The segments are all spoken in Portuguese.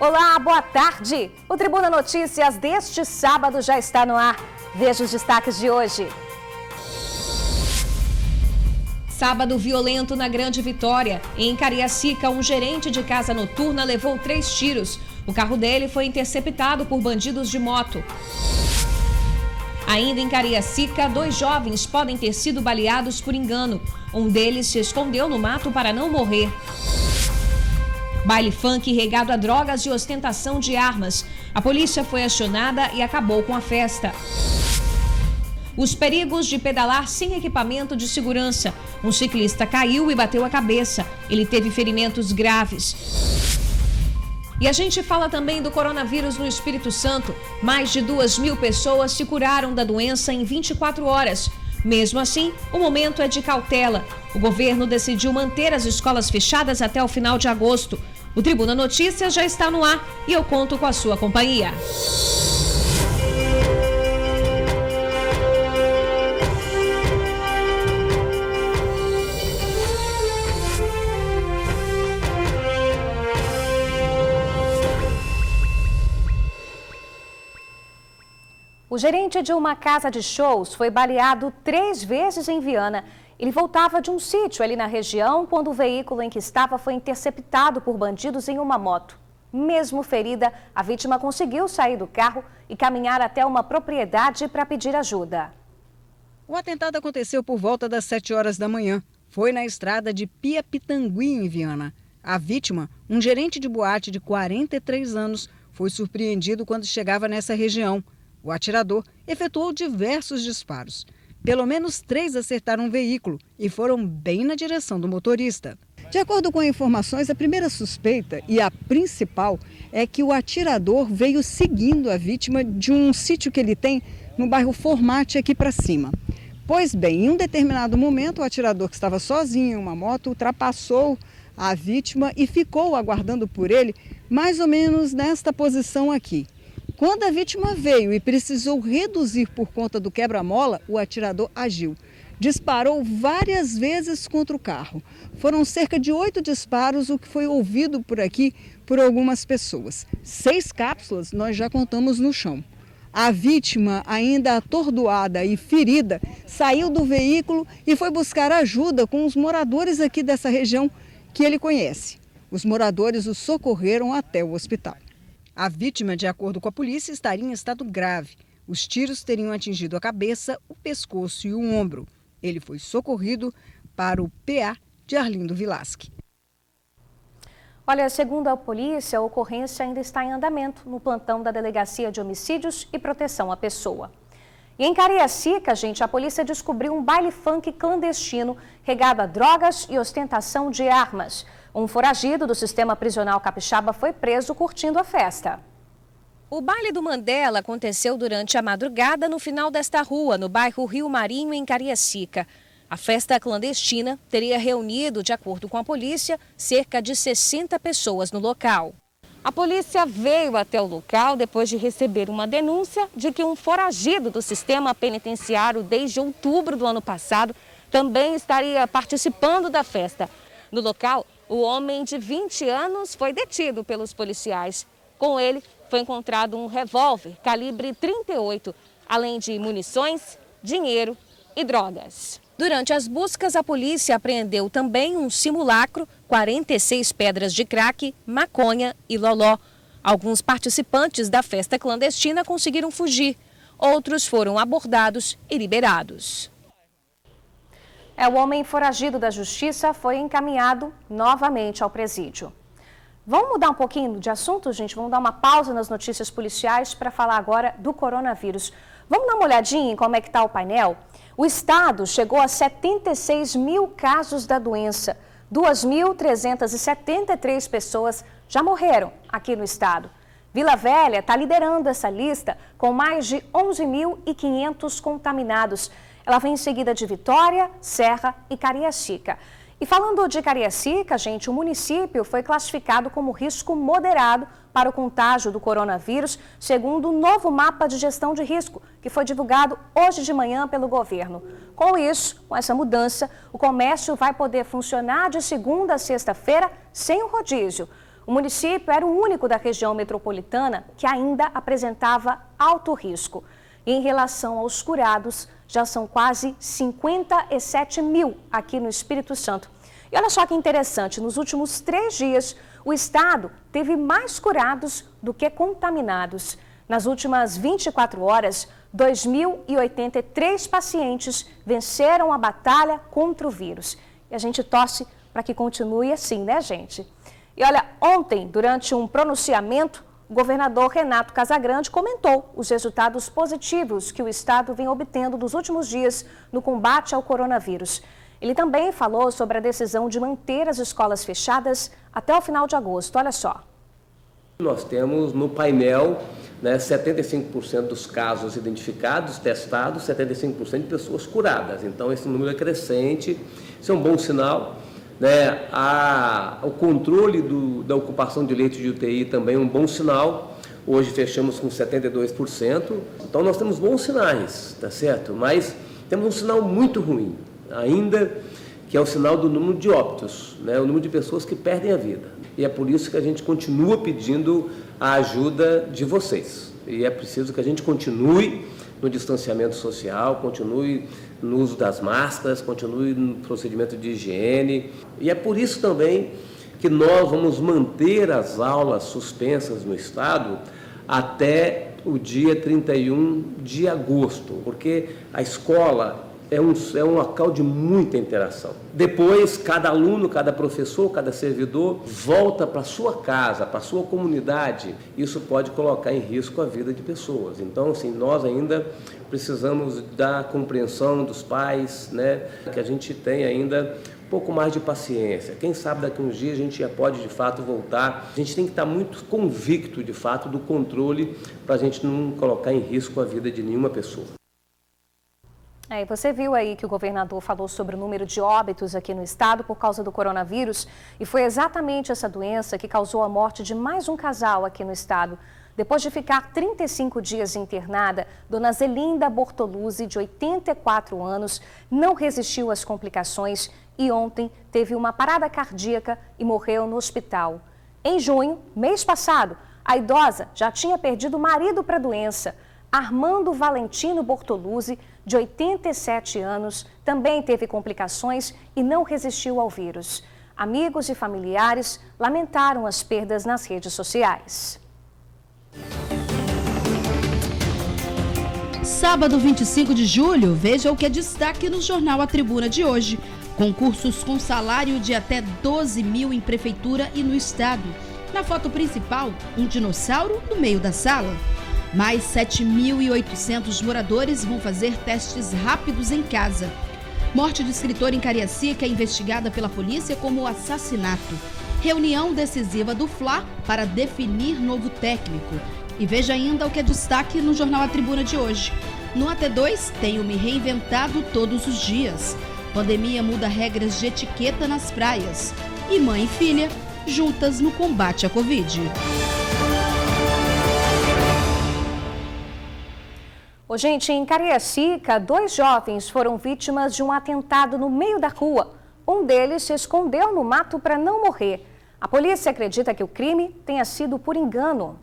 Olá, boa tarde! O Tribuna Notícias deste sábado já está no ar. Veja os destaques de hoje. Sábado violento na Grande Vitória. Em Cariacica, um gerente de casa noturna levou 3 tiros. O carro dele foi interceptado por bandidos de moto. Ainda em Cariacica, 2 jovens podem ter sido baleados por engano. Um deles se escondeu no mato para não morrer. Baile funk regado a drogas e ostentação de armas. A polícia foi acionada e acabou com a festa. Os perigos de pedalar sem equipamento de segurança. Um ciclista caiu e bateu a cabeça. Ele teve ferimentos graves. E a gente fala também do coronavírus no Espírito Santo. Mais de 2.000 pessoas se curaram da doença em 24 horas. Mesmo assim, o momento é de cautela. O governo decidiu manter as escolas fechadas até o final de agosto. O Tribuna Notícias já está no ar e eu conto com a sua companhia. O gerente de uma casa de shows foi baleado 3 vezes em Viana. Ele voltava de um sítio ali na região quando o veículo em que estava foi interceptado por bandidos em uma moto. Mesmo ferida, a vítima conseguiu sair do carro e caminhar até uma propriedade para pedir ajuda. O atentado aconteceu por volta das 7 horas da manhã. Foi na estrada de Piapitangui, em Viana. A vítima, um gerente de boate de 43 anos, foi surpreendido quando chegava nessa região. O atirador efetuou diversos disparos. Pelo menos 3 acertaram o veículo e foram bem na direção do motorista. De acordo com informações, a primeira suspeita e a principal é que o atirador veio seguindo a vítima de um sítio que ele tem no bairro Formate aqui para cima. Pois bem, em um determinado momento, o atirador que estava sozinho em uma moto ultrapassou a vítima e ficou aguardando por ele mais ou menos nesta posição aqui. Quando a vítima veio e precisou reduzir por conta do quebra-mola, o atirador agiu. Disparou várias vezes contra o carro. Foram cerca de 8 disparos, o que foi ouvido por aqui por algumas pessoas. 6 cápsulas nós já contamos no chão. A vítima, ainda atordoada e ferida, saiu do veículo e foi buscar ajuda com os moradores aqui dessa região que ele conhece. Os moradores o socorreram até o hospital. A vítima, de acordo com a polícia, estaria em estado grave. Os tiros teriam atingido a cabeça, o pescoço e o ombro. Ele foi socorrido para o PA de Arlindo Vilasque. Olha, segundo a polícia, a ocorrência ainda está em andamento no plantão da Delegacia de Homicídios e Proteção à Pessoa. E em Cariacica, gente, a polícia descobriu um baile funk clandestino regado a drogas e ostentação de armas. Um foragido do sistema prisional capixaba foi preso curtindo a festa. O baile do Mandela aconteceu durante a madrugada no final desta rua, no bairro Rio Marinho, em Cariacica. A festa clandestina teria reunido, de acordo com a polícia, cerca de 60 pessoas no local. A polícia veio até o local depois de receber uma denúncia de que um foragido do sistema penitenciário desde outubro do ano passado também estaria participando da festa. No local, o homem de 20 anos foi detido pelos policiais. Com ele, foi encontrado um revólver calibre 38, além de munições, dinheiro e drogas. Durante as buscas, a polícia apreendeu também um simulacro, 46 pedras de crack, maconha e loló. Alguns participantes da festa clandestina conseguiram fugir. Outros foram abordados e liberados. O homem foragido da justiça foi encaminhado novamente ao presídio. Vamos mudar um pouquinho de assunto, gente? Vamos dar uma pausa nas notícias policiais para falar agora do coronavírus. Vamos dar uma olhadinha em como é que está o painel? O estado chegou a 76 mil casos da doença. 2.373 pessoas já morreram aqui no estado. Vila Velha está liderando essa lista com mais de 11.500 contaminados. Ela vem em seguida de Vitória, Serra e Cariacica. E falando de Cariacica, gente, o município foi classificado como risco moderado para o contágio do coronavírus, segundo o novo mapa de gestão de risco, que foi divulgado hoje de manhã pelo governo. Com isso, com essa mudança, o comércio vai poder funcionar de segunda a sexta-feira sem o rodízio. O município era o único da região metropolitana que ainda apresentava alto risco. E em relação aos curados, já são quase 57 mil aqui no Espírito Santo. E olha só que interessante, nos últimos 3 dias, o estado teve mais curados do que contaminados. Nas últimas 24 horas, 2.083 pacientes venceram a batalha contra o vírus. E a gente torce para que continue assim, né, gente? E olha, ontem, durante um pronunciamento, o governador Renato Casagrande comentou os resultados positivos que o estado vem obtendo nos últimos dias no combate ao coronavírus. Ele também falou sobre a decisão de manter as escolas fechadas até o final de agosto. Olha só. Nós temos no painel 75% dos casos identificados, testados, 75% de pessoas curadas. Então, esse número é crescente, isso é um bom sinal. O controle da ocupação de leitos de UTI também é um bom sinal. Hoje fechamos com 72%. Então, nós temos bons sinais, tá certo? Mas temos um sinal muito ruim ainda, que é o sinal do número de óbitos, o número de pessoas que perdem a vida. E é por isso que a gente continua pedindo a ajuda de vocês. E é preciso que a gente continue no distanciamento social, continue no uso das máscaras, continue no procedimento de higiene. E é por isso também que nós vamos manter as aulas suspensas no estado até o dia 31 de agosto, porque a escola é um local de muita interação. Depois, cada aluno, cada professor, cada servidor volta para a sua casa, para a sua comunidade. Isso pode colocar em risco a vida de pessoas. Então, assim, nós ainda precisamos da compreensão dos pais, que a gente tenha ainda um pouco mais de paciência. Quem sabe daqui a uns dias a gente já pode, de fato, voltar. A gente tem que estar muito convicto, de fato, do controle para a gente não colocar em risco a vida de nenhuma pessoa. Você viu aí que o governador falou sobre o número de óbitos aqui no estado por causa do coronavírus e foi exatamente essa doença que causou a morte de mais um casal aqui no estado. Depois de ficar 35 dias internada, dona Zelinda Bortoluzzi, de 84 anos, não resistiu às complicações e ontem teve uma parada cardíaca e morreu no hospital. Em junho, mês passado, a idosa já tinha perdido o marido para a doença. Armando Valentino Bortoluzzi, de 87 anos, também teve complicações e não resistiu ao vírus. Amigos e familiares lamentaram as perdas nas redes sociais. Sábado 25 de julho, veja o que é destaque no Jornal A Tribuna de hoje. Concursos com salário de até 12 mil em prefeitura e no estado. Na foto principal, um dinossauro no meio da sala. Mais 7.800 moradores vão fazer testes rápidos em casa. Morte de escritor em Cariacica é investigada pela polícia como assassinato. Reunião decisiva do Fla para definir novo técnico. E veja ainda o que é destaque no Jornal A Tribuna de hoje. No AT2, tenho me reinventado todos os dias. Pandemia muda regras de etiqueta nas praias. E mãe e filha juntas no combate à Covid. Gente, em Cariacica, 2 jovens foram vítimas de um atentado no meio da rua. Um deles se escondeu no mato para não morrer. A polícia acredita que o crime tenha sido por engano.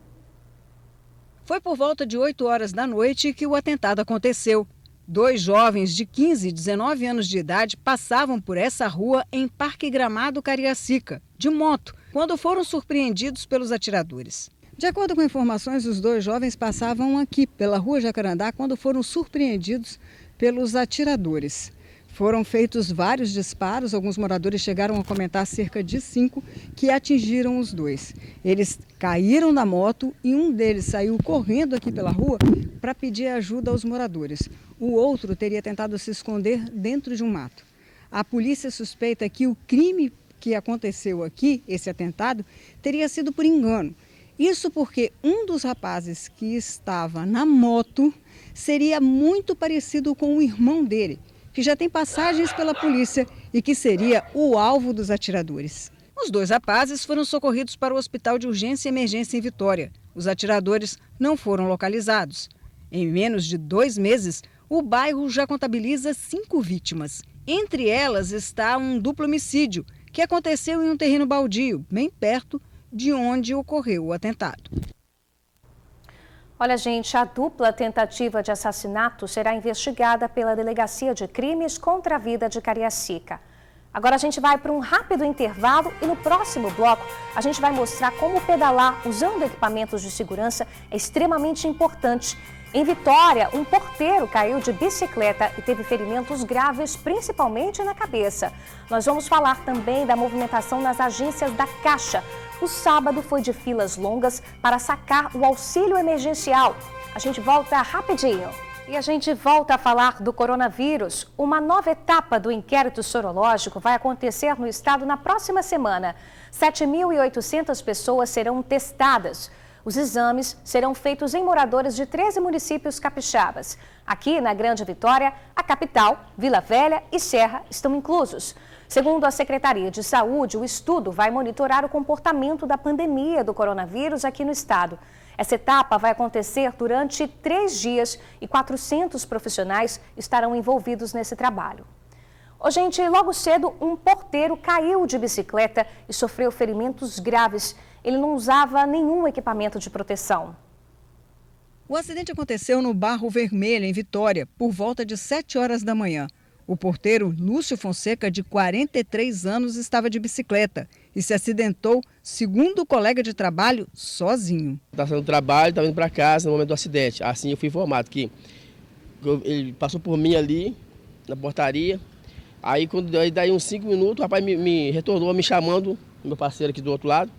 Foi por volta de 8 horas da noite que o atentado aconteceu. 2 jovens de 15 e 19 anos de idade passavam por essa rua em Parque Gramado, Cariacica, de moto, quando foram surpreendidos pelos atiradores. De acordo com informações, os 2 jovens passavam aqui pela Rua Jacarandá quando foram surpreendidos pelos atiradores. Foram feitos vários disparos, alguns moradores chegaram a comentar cerca de 5 que atingiram os 2. Eles caíram da moto e um deles saiu correndo aqui pela rua para pedir ajuda aos moradores. O outro teria tentado se esconder dentro de um mato. A polícia suspeita que o crime que aconteceu aqui, esse atentado, teria sido por engano. Isso porque um dos rapazes que estava na moto seria muito parecido com o irmão dele, que já tem passagens pela polícia e que seria o alvo dos atiradores. Os 2 rapazes foram socorridos para o Hospital de Urgência e Emergência em Vitória. Os atiradores não foram localizados. Em menos de 2 meses, o bairro já contabiliza 5 vítimas. Entre elas está um duplo homicídio, que aconteceu em um terreno baldio, bem perto de onde ocorreu o atentado. Olha, gente, a dupla tentativa de assassinato será investigada pela Delegacia de Crimes contra a Vida de Cariacica. Agora a gente vai para um rápido intervalo e no próximo bloco a gente vai mostrar como pedalar usando equipamentos de segurança é extremamente importante. Em Vitória, um porteiro caiu de bicicleta e teve ferimentos graves, principalmente na cabeça. Nós vamos falar também da movimentação nas agências da Caixa. O sábado foi de filas longas para sacar o auxílio emergencial. A gente volta rapidinho. E a gente volta a falar do coronavírus. Uma nova etapa do inquérito sorológico vai acontecer no estado na próxima semana. 7.800 pessoas serão testadas. Os exames serão feitos em moradores de 13 municípios capixabas. Aqui na Grande Vitória, a capital, Vila Velha e Serra estão inclusos. Segundo a Secretaria de Saúde, o estudo vai monitorar o comportamento da pandemia do coronavírus aqui no estado. Essa etapa vai acontecer durante 3 dias e 400 profissionais estarão envolvidos nesse trabalho. Ô, gente, logo cedo, um porteiro caiu de bicicleta e sofreu ferimentos graves. Ele não usava nenhum equipamento de proteção. O acidente aconteceu no Barro Vermelho, em Vitória, por volta de 7 horas da manhã. O porteiro Lúcio Fonseca, de 43 anos, estava de bicicleta e se acidentou, segundo o colega de trabalho, sozinho. Estava saindo do trabalho, estava indo para casa no momento do acidente. Assim eu fui informado que ele passou por mim ali, na portaria. Aí, daí uns 5 minutos, o rapaz me retornou me chamando, meu parceiro aqui do outro lado,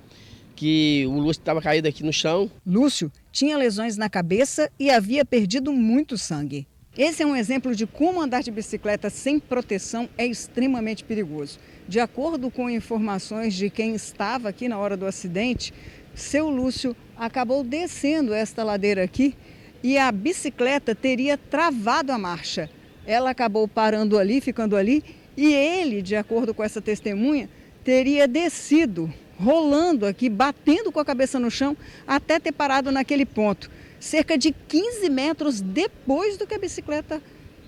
que o Lúcio estava caído aqui no chão. Lúcio tinha lesões na cabeça e havia perdido muito sangue. Esse é um exemplo de como andar de bicicleta sem proteção é extremamente perigoso. De acordo com informações de quem estava aqui na hora do acidente, seu Lúcio acabou descendo esta ladeira aqui e a bicicleta teria travado a marcha. Ela acabou parando ali, ficando ali, e ele, de acordo com essa testemunha, teria descido, rolando aqui, batendo com a cabeça no chão, até ter parado naquele ponto. Cerca de 15 metros depois do que a bicicleta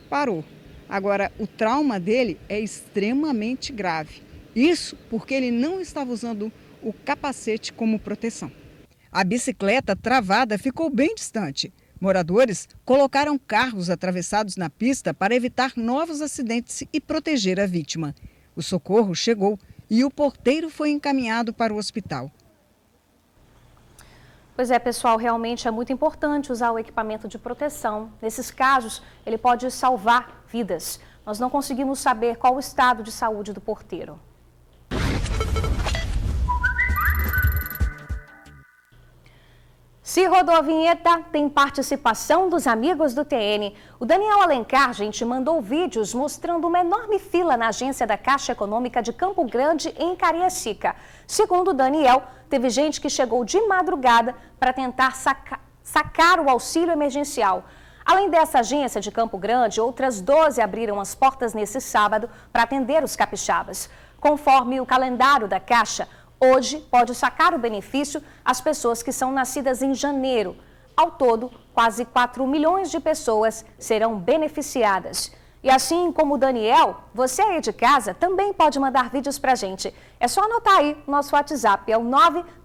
parou. Agora, o trauma dele é extremamente grave. Isso porque ele não estava usando o capacete como proteção. A bicicleta travada ficou bem distante. Moradores colocaram carros atravessados na pista para evitar novos acidentes e proteger a vítima. O socorro chegou e o porteiro foi encaminhado para o hospital. Pois é, pessoal, realmente é muito importante usar o equipamento de proteção. Nesses casos, ele pode salvar vidas. Nós não conseguimos saber qual o estado de saúde do porteiro. Se rodou a vinheta, tem participação dos amigos do TN. O Daniel Alencar, gente, mandou vídeos mostrando uma enorme fila na agência da Caixa Econômica de Campo Grande, em Cariacica. Segundo o Daniel, teve gente que chegou de madrugada para tentar sacar o auxílio emergencial. Além dessa agência de Campo Grande, outras 12 abriram as portas nesse sábado para atender os capixabas. Conforme o calendário da Caixa, hoje pode sacar o benefício as pessoas que são nascidas em janeiro. Ao todo, quase 4 milhões de pessoas serão beneficiadas. E assim como o Daniel, você aí de casa também pode mandar vídeos pra gente. É só anotar aí, nosso WhatsApp é o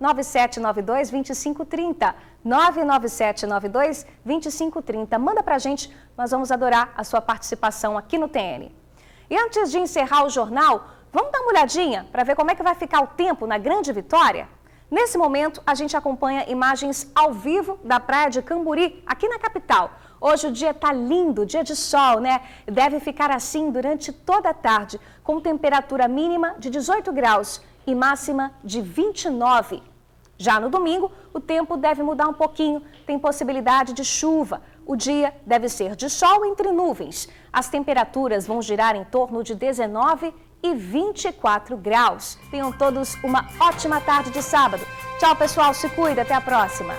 997922530. 997922530. Manda pra gente, nós vamos adorar a sua participação aqui no TN. E antes de encerrar o jornal, vamos dar uma olhadinha para ver como é que vai ficar o tempo na Grande Vitória? Nesse momento, a gente acompanha imagens ao vivo da praia de Camburi, aqui na capital. Hoje o dia está lindo, dia de sol, né? Deve ficar assim durante toda a tarde, com temperatura mínima de 18 graus e máxima de 29. Já no domingo, o tempo deve mudar um pouquinho, tem possibilidade de chuva. O dia deve ser de sol entre nuvens. As temperaturas vão girar em torno de 19 e 24 graus. Tenham todos uma ótima tarde de sábado. Tchau, pessoal. Se cuida. Até a próxima.